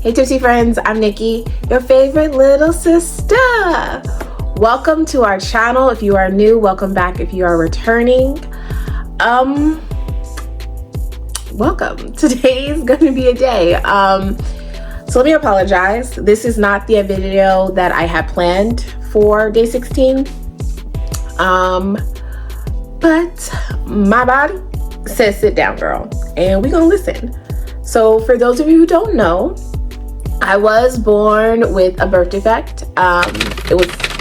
Hey Tipsy friends, I'm Nikki, your favorite little sister. Welcome to our channel. If you are new, welcome back if you are returning. Welcome. Today is going to be a day. So let me apologize. This is not the video that I had planned for day 16. But my body says sit down, girl, and we're gonna listen. So for those of you who don't know, I was born with a birth defect. I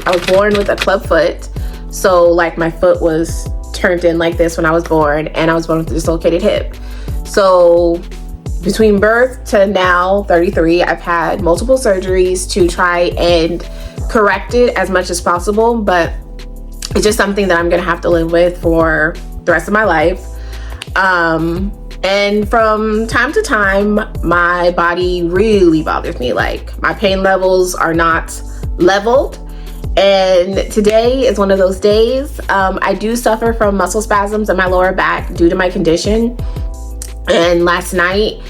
was born with a club foot. So like my foot was turned in like this when I was born, and I was born with a dislocated hip. So between birth to now 33, I've had multiple surgeries to try and correct it as much as possible, but it's just something that I'm gonna have to live with for the rest of my life. And from time to time, my body really bothers me. Like my pain levels are not leveled. And today is one of those days. I do suffer from muscle spasms in my lower back due to my condition. And last night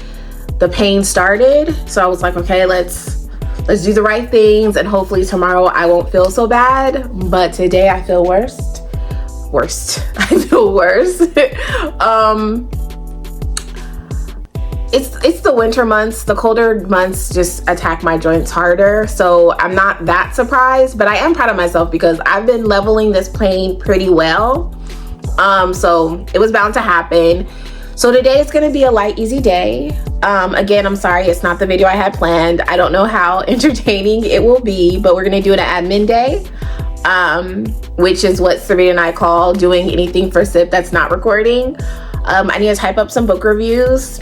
the pain started. So I was like, okay, let's do the right things. And hopefully tomorrow I won't feel so bad. But today I feel worse. I feel worse. It's the winter months. The colder months just attack my joints harder. So I'm not that surprised, but I am proud of myself because I've been leveling this plane pretty well. So it was bound to happen. So today is gonna be a light, easy day. Again, I'm sorry, it's not the video I had planned. I don't know how entertaining it will be, but we're gonna do an admin day, which is what Syretta and I call doing anything for SIP that's not recording. I need to type up some book reviews.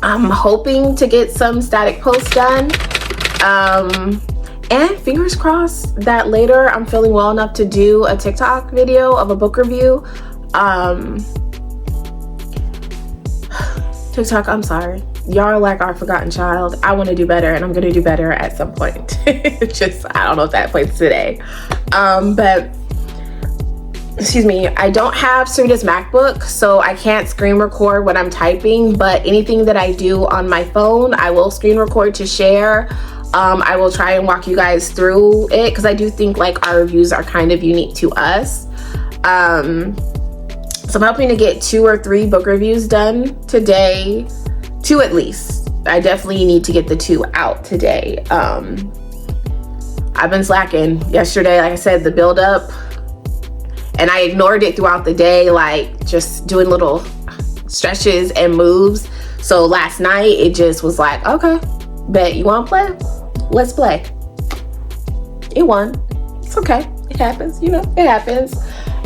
I'm hoping to get some static posts done. And fingers crossed that later I'm feeling well enough to do a TikTok video of a book review. TikTok, I'm sorry. Y'all are like our forgotten child. I want to do better, and I'm going to do better at some point. Just, I don't know if that plays today. But excuse me, I don't have Syretta's MacBook, so I can't screen record when I'm typing, but anything that I do on my phone, I will screen record to share. I will try and walk you guys through it because I do think like our reviews are kind of unique to us. So I'm hoping to get 2 or 3 book reviews done today. 2 at least. I definitely need to get the 2 out today. I've been slacking. Yesterday, like I said, the build up, and I ignored it throughout the day, like just doing little stretches and moves. So last night it just was like, okay, bet you want to play? Let's play. It won. It's okay. It happens. You know, it happens.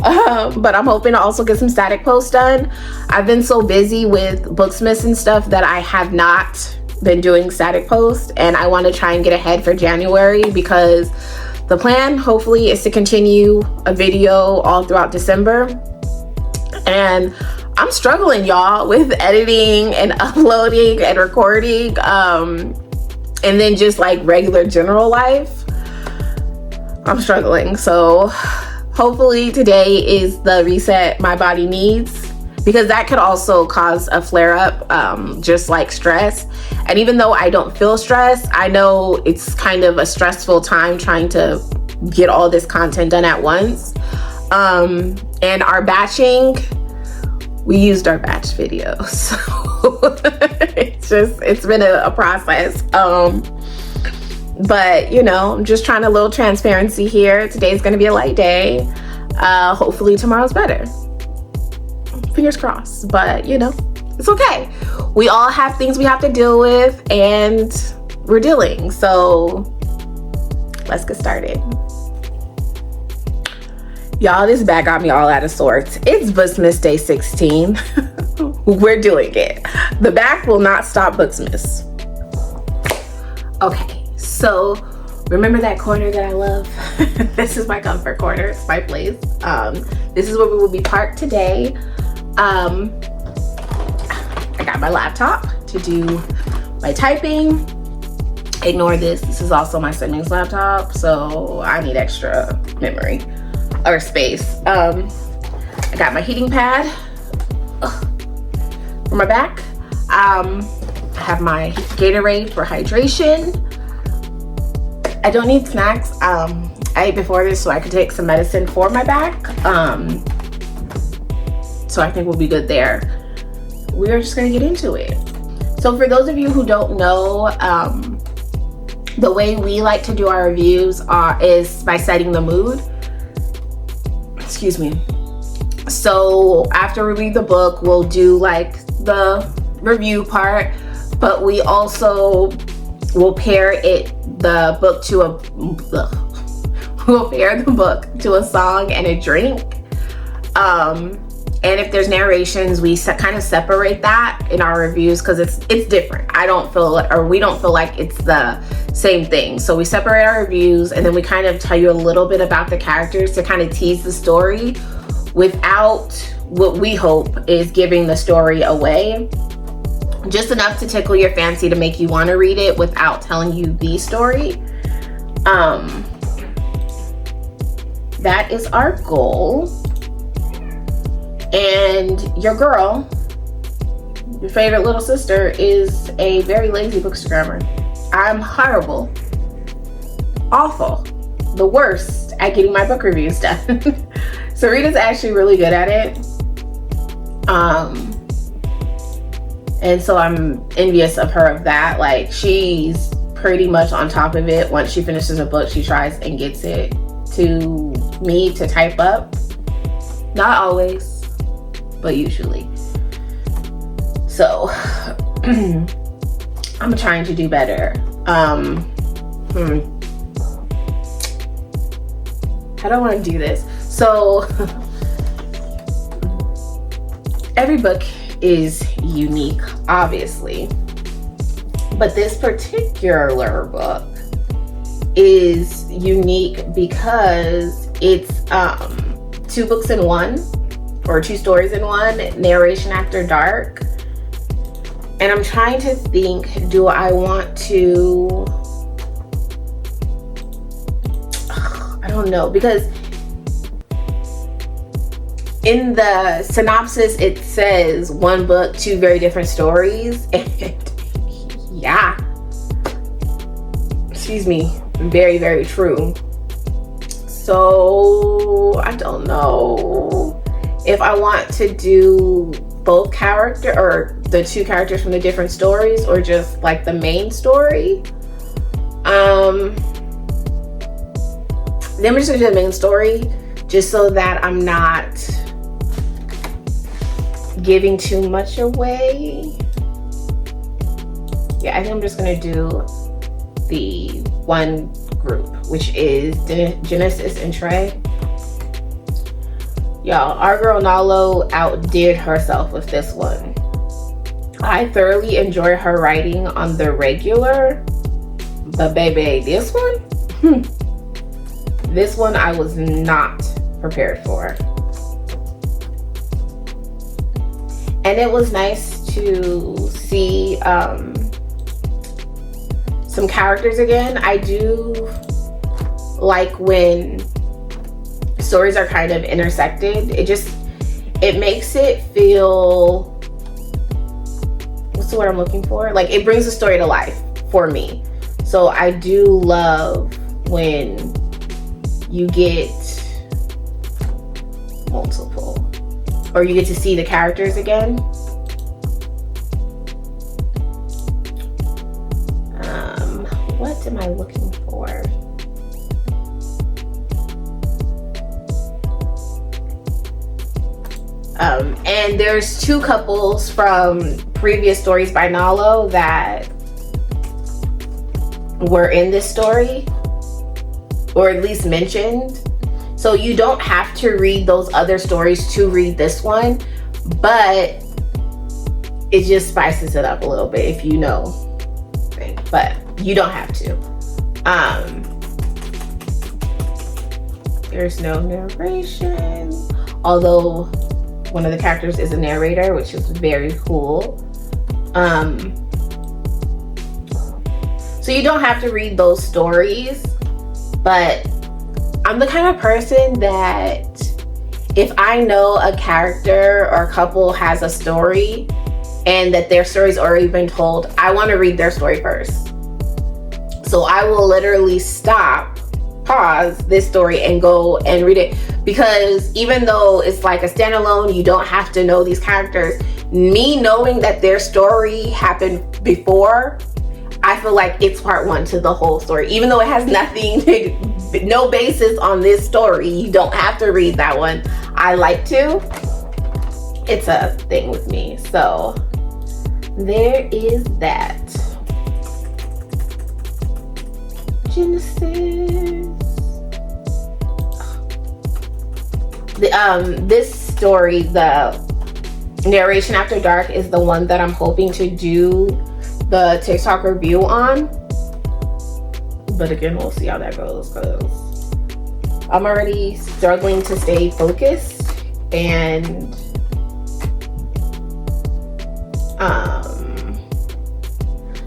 But I'm hoping to also get some static posts done. I've been so busy with Bookmas and stuff that I have not been doing static posts, and I want to try and get ahead for January because the plan hopefully is to continue a video all throughout December. And I'm struggling, y'all, with editing and uploading and recording, and then just like regular general life. I'm struggling. So hopefully today is the reset my body needs, because that could also cause a flare-up, just like stress. And even though I don't feel stress, I know it's kind of a stressful time trying to get all this content done at once. And our batching, we used our batch videos. So it's been a process. But you know, I'm just trying a little transparency here. Today's gonna be a light day. Hopefully tomorrow's better. Fingers crossed, but you know, it's okay. We all have things we have to deal with, and we're dealing. So let's get started. Y'all, this bag got me all out of sorts. It's Bookmas Day 16. We're doing it. The back will not stop Bookmas. Okay, so remember that corner that I love? This is my comfort corner. It's my place. This is where we will be parked today. I got my laptop to do my typing. Ignore this. This is also my sibling's laptop, so I need extra memory or space. I got my heating pad for my back. I have my Gatorade for hydration. I don't need snacks. I ate before this so I could take some medicine for my back. So I think we'll be good there. We're just gonna get into it. So for those of you who don't know, the way we like to do our reviews is by setting the mood. Excuse me. So after we read the book, we'll do like the review part, but we also will pair the book to a song and a drink. And if there's narrations, we kind of separate that in our reviews because it's different. We don't feel like it's the same thing. So we separate our reviews, and then we kind of tell you a little bit about the characters to kind of tease the story without what we hope is giving the story away. Just enough to tickle your fancy to make you want to read it without telling you the story. That is our goal. And your girl, your favorite little sister, is a very lazy bookstagrammer. I'm horrible, awful, the worst at getting my book reviews done. Syretta's actually really good at it. And so I'm envious of her of that. Like, she's pretty much on top of it. Once she finishes a book, she tries and gets it to me to type up. Not always, but usually. So I'm trying to do better. How do I want to do this? So every book is unique, obviously, but this particular book is unique because it's 2 books in one, or 2 stories in one, Narration After Dark. And I'm trying to think, do I want to, I don't know, because in the synopsis it says 1 book, 2 very different stories, and yeah, excuse me, very, very true. So I don't know if I want to do both character, or the 2 characters from the different stories, or just like the main story. Then we're just gonna do the main story, just so that I'm not giving too much away. Yeah, I think I'm just gonna do the 1 group, which is Genesis and Trey. Y'all, our girl Nalo outdid herself with this one. I thoroughly enjoy her writing on the regular, but baby, this one, this one I was not prepared for. And it was nice to see some characters again. I do like when stories are kind of intersected. It makes it feel, what's the word I'm looking for? Like, it brings the story to life for me. So I do love when you get multiple, or you get to see the characters again. What am I looking for? And there's 2 couples from previous stories by Nalo that were in this story, or at least mentioned. So you don't have to read those other stories to read this one, but it just spices it up a little bit if you know. But you don't have to. There's no narration, although one of the characters is a narrator, which is very cool. So you don't have to read those stories, but I'm the kind of person that if I know a character or a couple has a story, and that their story's already been told, I want to read their story first. So I will literally pause this story and go and read it, because even though it's like a standalone, you don't have to know these characters. Me knowing that their story happened before, I feel like it's part one to the whole story, even though it has nothing, no basis on this story. You don't have to read that one. I like to. It's a thing with me. So there is that. Genesis. This story, the Narration After Dark, is the one that I'm hoping to do the TikTok review on. But again, we'll see how that goes, because I'm already struggling to stay focused, and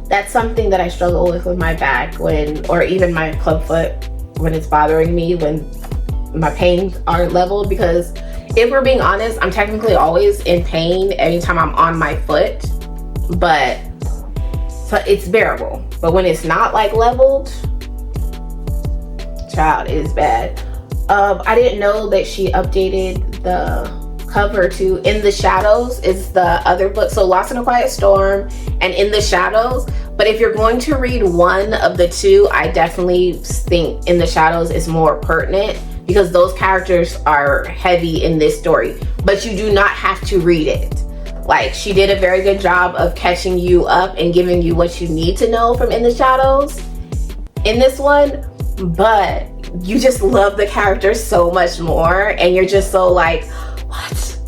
that's something that I struggle with my back or even my club foot, when it's bothering me, when my pains aren't leveled. Because if we're being honest, I'm technically always in pain anytime I'm on my foot, but so it's bearable. But when it's not like leveled, child, it is bad. I didn't know that she updated the cover to In the Shadows is the other book. So Lost in a Quiet Storm and In the Shadows. But if you're going to read one of the two, I definitely think In the Shadows is more pertinent, because those characters are heavy in this story. But you do not have to read it. Like, she did a very good job of catching you up and giving you what you need to know from In the Shadows in this one. But you just love the characters so much more, and you're just so like, what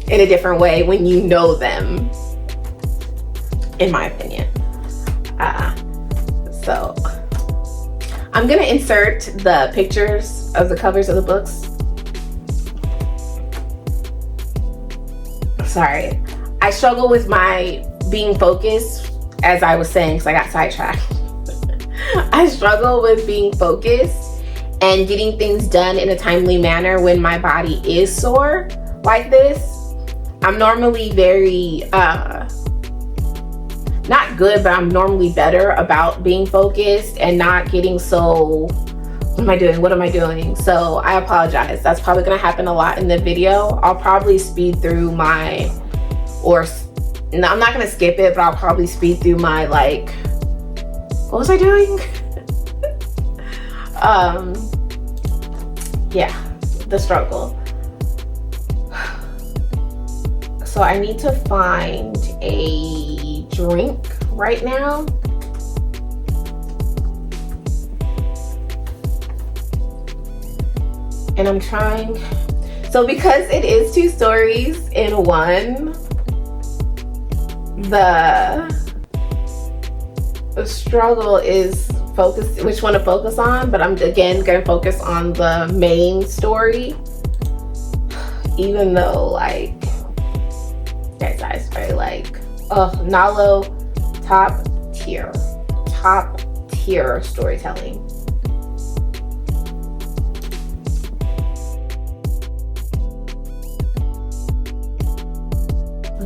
in a different way when you know them, in my opinion. So I'm gonna insert the pictures of the covers of the books. Sorry, I struggle with my being focused, as I was saying, because I got sidetracked. I struggle with being focused and getting things done in a timely manner when my body is sore like this. I'm normally very, not good, but I'm normally better about being focused and not getting so, what am I doing? So I apologize. That's probably gonna happen a lot in the video. I'll probably speed through no, I'm not gonna skip it, but I'll probably speed through my, like, what was I doing? Yeah, the struggle. So I need to find a drink right now. And I'm trying, so because it is 2 stories in one, the struggle is focus, which one to focus on. But I'm again gonna focus on the main story, even though, like, guys, very like, Nalo, top tier storytelling.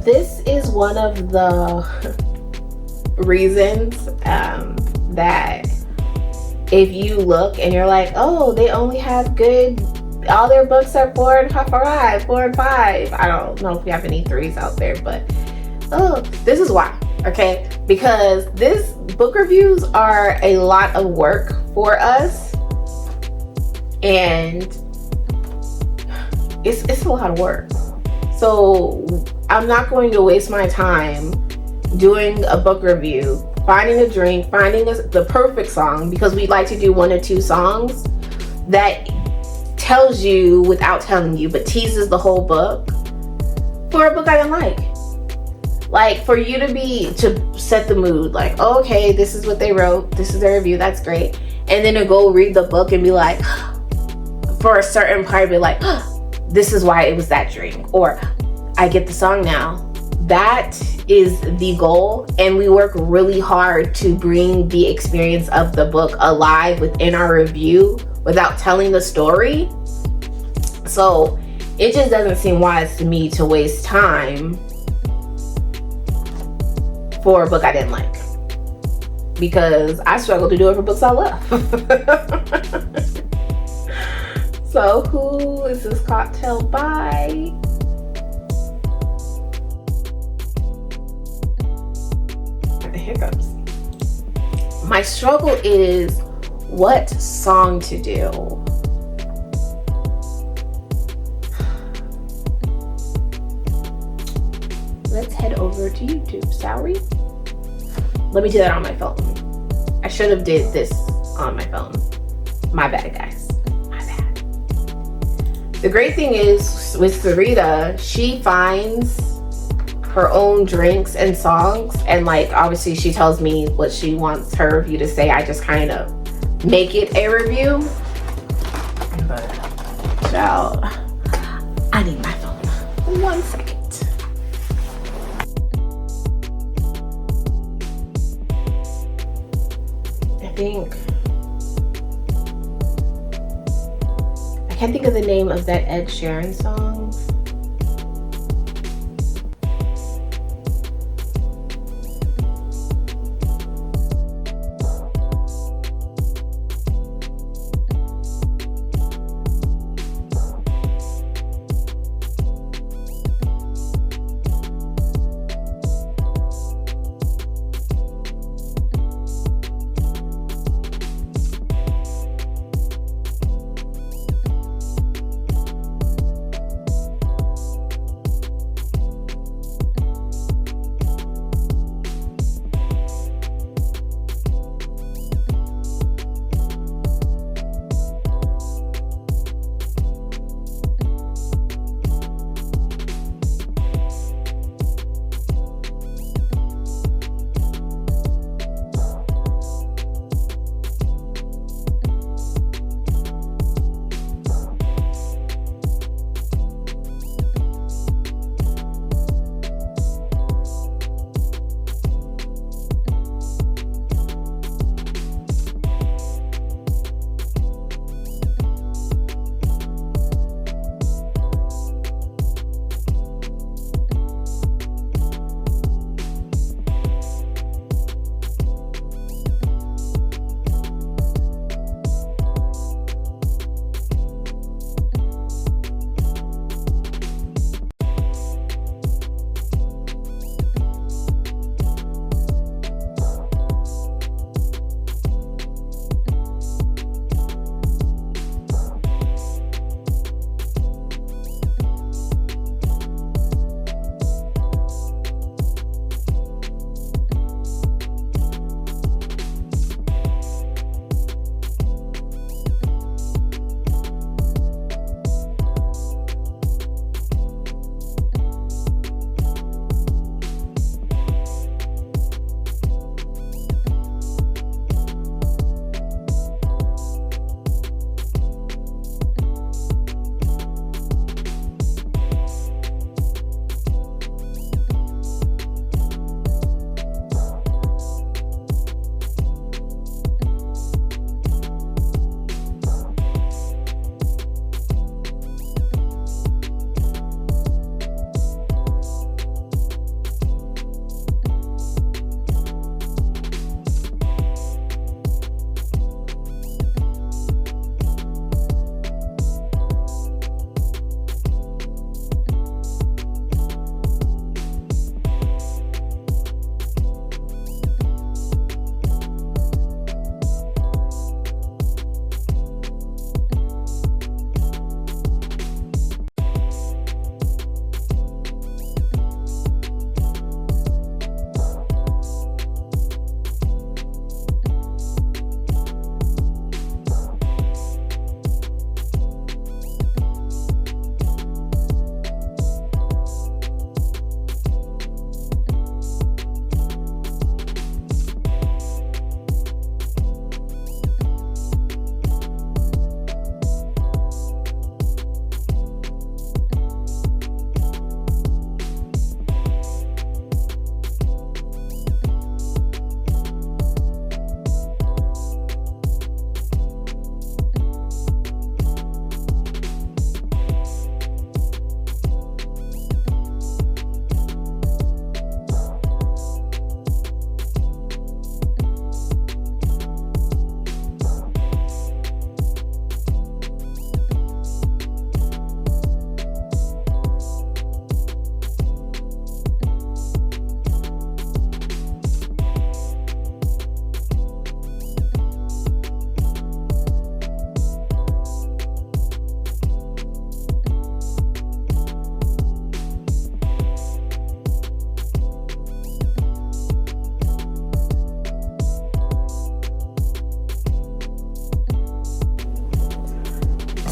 This is one of the reasons that if you look and you're like, oh, they only have good, all their books are 4 and 5. I don't know if we have any 3s out there, but this is why. Okay, because this book reviews are a lot of work for us, and it's a lot of work. So I'm not going to waste my time doing a book review, finding a drink, finding the perfect song, because we like to do 1 or 2 songs that tells you without telling you, but teases the whole book, for a book I don't like. Like, for you to set the mood, like, oh, okay, this is what they wrote, this is their review, that's great. And then to go read the book and be like, for a certain part, be like, this is why it was that drink, or I get the song now. That is the goal, and we work really hard to bring the experience of the book alive within our review without telling the story. So it just doesn't seem wise to me to waste time for a book I didn't like, because I struggle to do it for books I love. So who is this cocktail by? The hiccups. My struggle is what song to do. Let's head over to YouTube, Sorry. Let me do that on my phone. I should have did this on my phone. My bad, guys. My bad. The great thing is with Syretta, she finds her own drinks and songs, and like obviously she tells me what she wants her review to say. I just kind of make it a review. But child, I need my phone. 1 second. I can't think of the name of that Ed Sheeran song.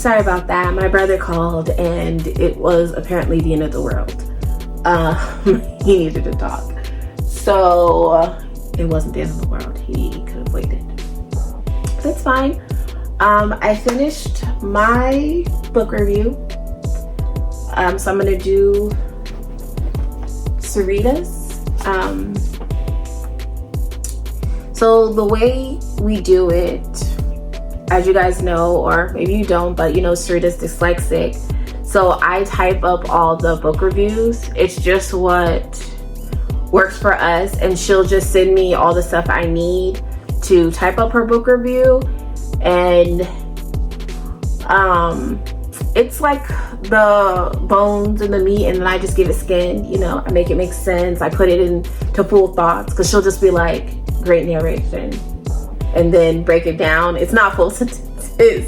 sorry about that. My brother called and it was apparently the end of the world. He needed to talk. So it wasn't the end of the world. He could have waited. That's fine. I finished my book review. So I'm gonna do Syretta's. So the way we do it, as you guys know, or maybe you don't, but you know, Syretta's dyslexic. So I type up all the book reviews. It's just what works for us, and she'll just send me all the stuff I need to type up her book review. And it's like the bones and the meat, and then I just give it skin, you know, I make it make sense. I put it into full thoughts, because she'll just be like, great narration, and then break it down. It's not full sentences.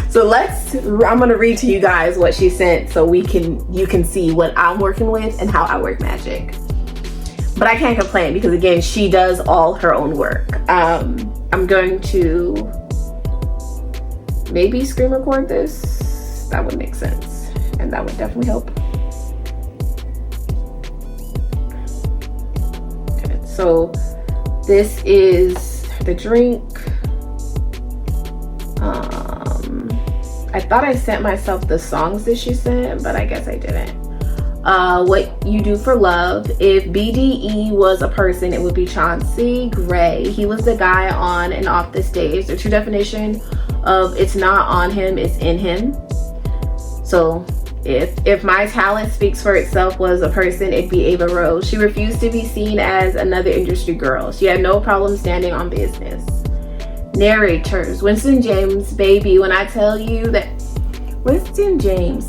So I'm gonna read to you guys what she sent, so you can see what I'm working with and how I work magic. But I can't complain, because again, she does all her own work. I'm going to maybe screen record this. That would make sense, and that would definitely help. Okay, so this is the drink. I thought I sent myself the songs that she sent, but I guess I didn't. What you do for love. If BDE was a person, it would be Chauncey Gray. He was the guy on and off the stage. The true definition of it's not on him, it's in him. So if my talent speaks for itself was a person, it'd be Ava Rose. She refused to be seen as another industry girl. She had no problem standing on business. Narrators. Winston James, baby, when I tell you that Winston James,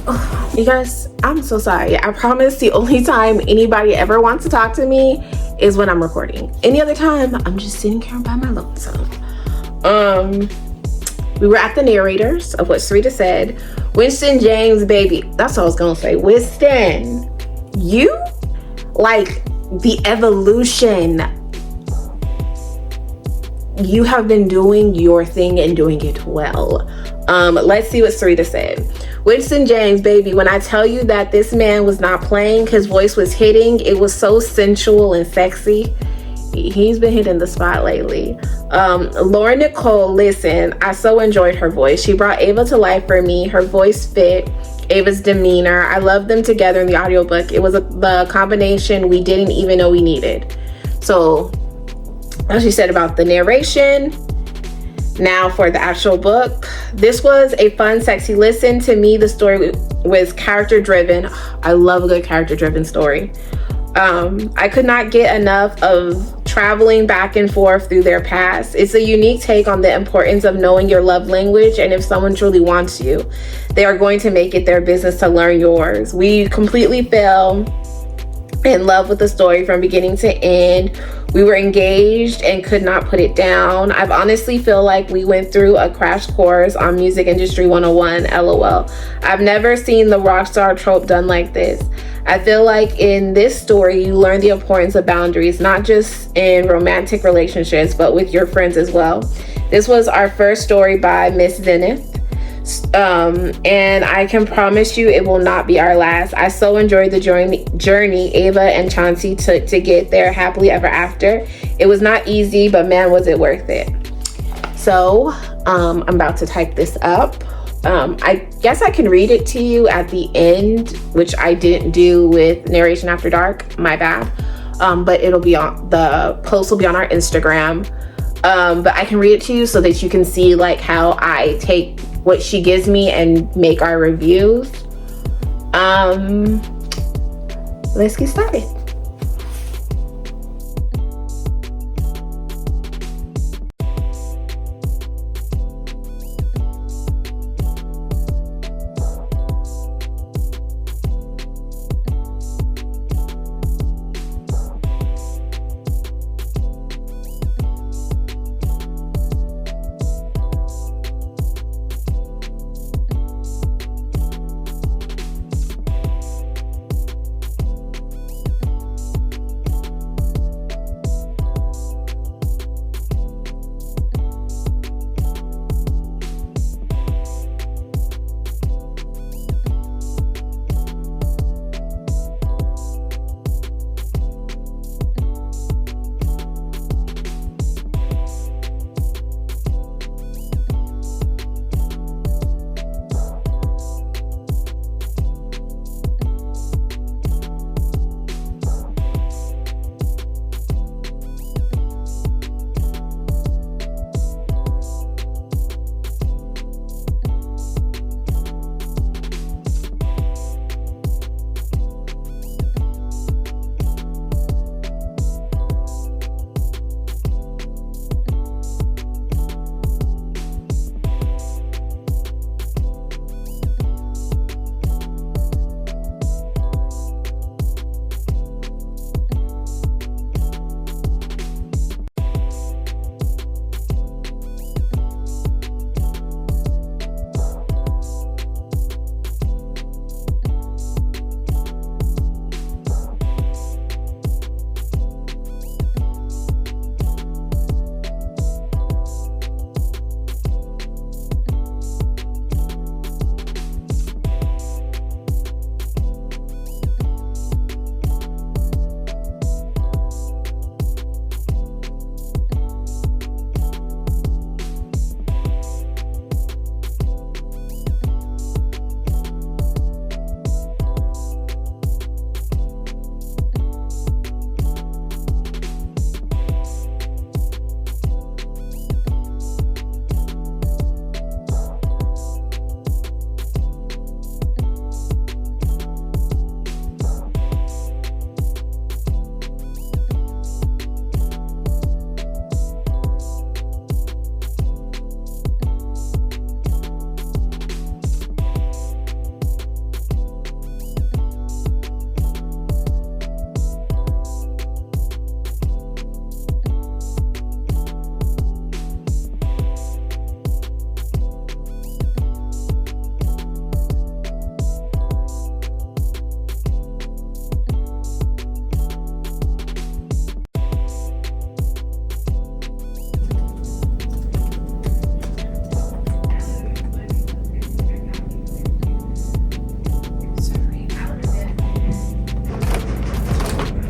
oh, you guys, I'm so sorry. I promise the only time anybody ever wants to talk to me is when I'm recording. Any other time, I'm just sitting here by my lonesome. We were at the narrators of what Syretta said. Winston James, baby, that's what I was gonna say. Winston, you like the evolution. You have been doing your thing and doing it well. Let's see what Syretta said. Winston James, baby, when I tell you that this man was not playing, his voice was hitting. It was so sensual and sexy. He's been hitting the spot lately. Lauren Nicole, listen, I so enjoyed her voice. She brought Ava to life for me. Her voice fit Ava's demeanor. I loved them together in the audiobook. It was the combination we didn't even know we needed. So, as she said about the narration. Now for the actual book. This was a fun, sexy listen. To me, the story was character driven. I love a good character driven story. I could not get enough of traveling back and forth through their past. It's a unique take on the importance of knowing your love language, and if someone truly wants you, they are going to make it their business to learn yours. We completely fell in love with the story from beginning to end. We were engaged and could not put it down. I've honestly feel like we went through a crash course on Music Industry 101, LOL. I've never seen the rock star trope done like this. I feel like in this story, you learn the importance of boundaries, not just in romantic relationships, but with your friends as well. This was our first story by Miss Zenith. And I can promise you it will not be our last. I so enjoyed the journey Ava and Chauncey took to get there happily ever after. It was not easy, but man, was it worth it. So I'm about to type this up. I guess I can read it to you at the end, which I didn't do with Narration After Dark, my bad. But it'll be on, the post will be on our Instagram. But I can read it to you so that you can see like how I take what she gives me and make our reviews. Let's get started.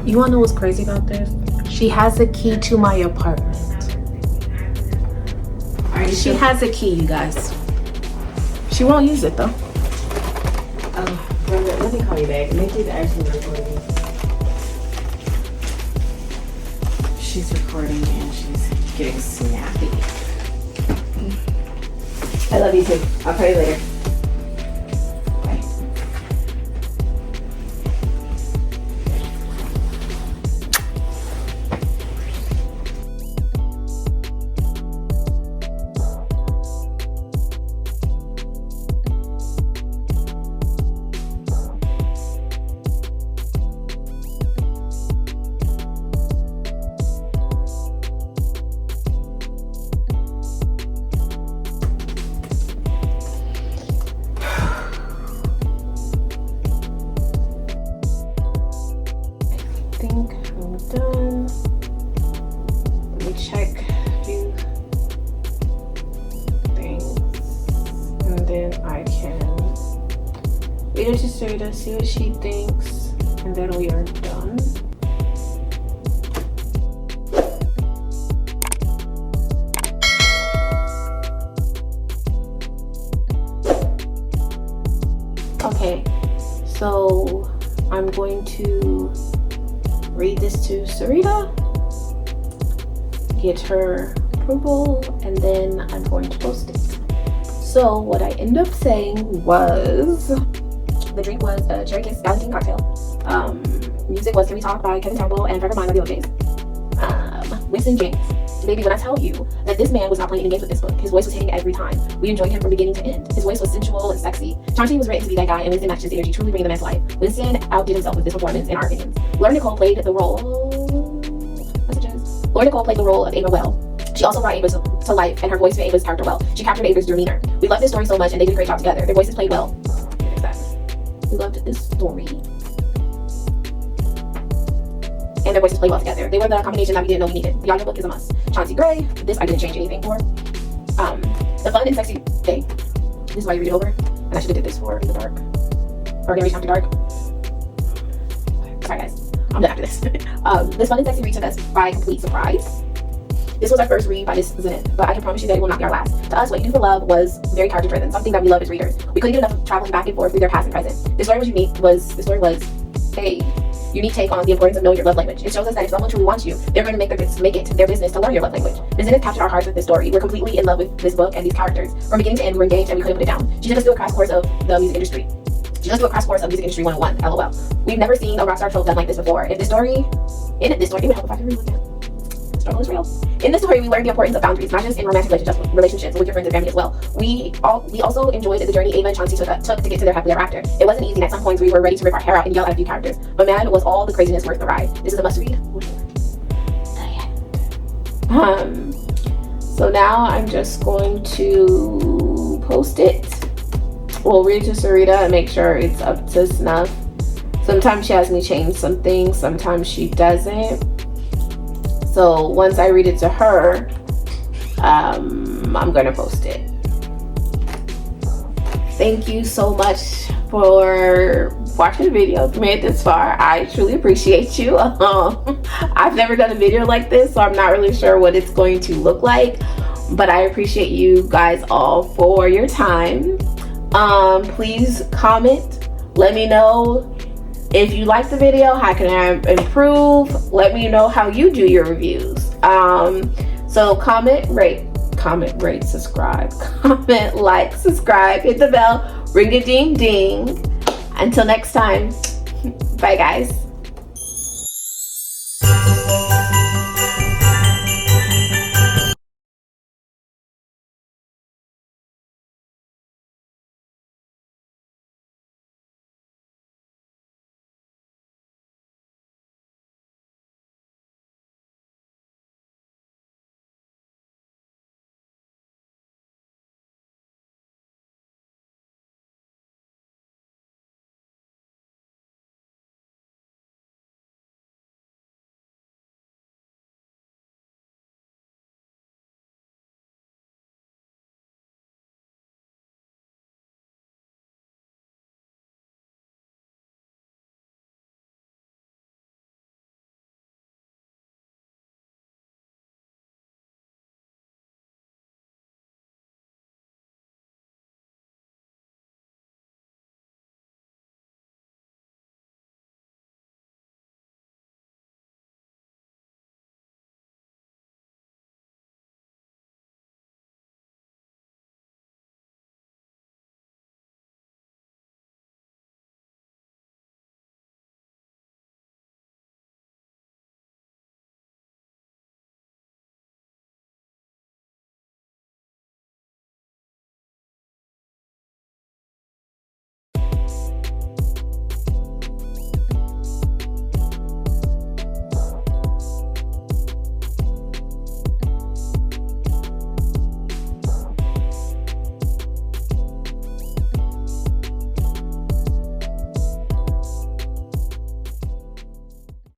You wanna know what's crazy about this? She has a key to my apartment. She has a key, you guys. She won't use it though. Let me call you back. Nikki's actually recording. She's recording and she's getting snappy. I love you too. I'll call you later. Bye. Done. Let me check a few things and then I can read it to Syretta, see what she thinks, and then we are done. Okay, so I'm going to read this to Syretta, get her approval, and then I'm going to post it. So what I ended up saying was, the drink was a cherry kiss Valentine cocktail. Music was Can We Talk by Kevin Temple and Forever Mine by the OJs. Winston James. Baby, when I tell you that this man was not playing any games with this book, his voice was hitting every time. We enjoyed him from beginning to end. His voice was sensual and sexy. Chauncey was written to be that guy, and Winston matched his energy, truly bringing the man to life. Winston outdid himself with this performance, in our opinions. Lauren Nicole played the role. Lauren Nicole played the role of Ava well. She also brought Ava's to life, and her voice fit Ava's character well. She captured Ava's demeanor. We loved this story so much, and they did a great job together. Their voices played well. We loved this story. And their voices played well together. They were the combination that we didn't know we needed. The audiobook is a must. Chauncey Gray, this I didn't change anything for. The fun and sexy day. This is why you read it over. And I should have did this for in the dark. Or Narration After Dark. Sorry guys, I'm done after this. This fun and sexy read took us by complete surprise. This was our first read by this Zenith, but I can promise you that it will not be our last. To us, What You Do for Love was very character driven, something that we love as readers. We couldn't get enough of traveling back and forth through their past and present. This story was unique. The story was a unique take on the importance of knowing your love language. It shows us that if someone truly wants you, they're going to make it their business to learn your love language. The Zenith captured our hearts with this story. We're completely in love with this book and these characters. From beginning to end, we were engaged and we couldn't put it down. She took us through a crash course of the music industry. She took us through a crash course of music industry 101, LOL. We've never seen a rockstar trope done like this before. It would help if I could read again. Struggle is real. In this story, we learned the importance of boundaries, not just in romantic relationships, but with your friends and family as well. We also enjoyed the journey Ava and Chauncey took to get to their happily ever after. It wasn't easy, and at some points we were ready to rip our hair out and yell at a few characters. But man, was all the craziness worth the ride. This is a must read. So now I'm just going to post it. We'll read it to Syretta and make sure it's up to snuff. Sometimes she has me change some things, sometimes she doesn't. So once I read it to her, I'm gonna post it. Thank you so much for watching the video. If you made it this far, I truly appreciate you. I've never done a video like this, so I'm not really sure what it's going to look like, but I appreciate you guys all for your time. Please comment, let me know if you like the video, how can I improve. Let me know how you do your reviews. So comment, rate, subscribe. Comment, like, subscribe, hit the bell, ring a ding ding. Until next time, bye guys.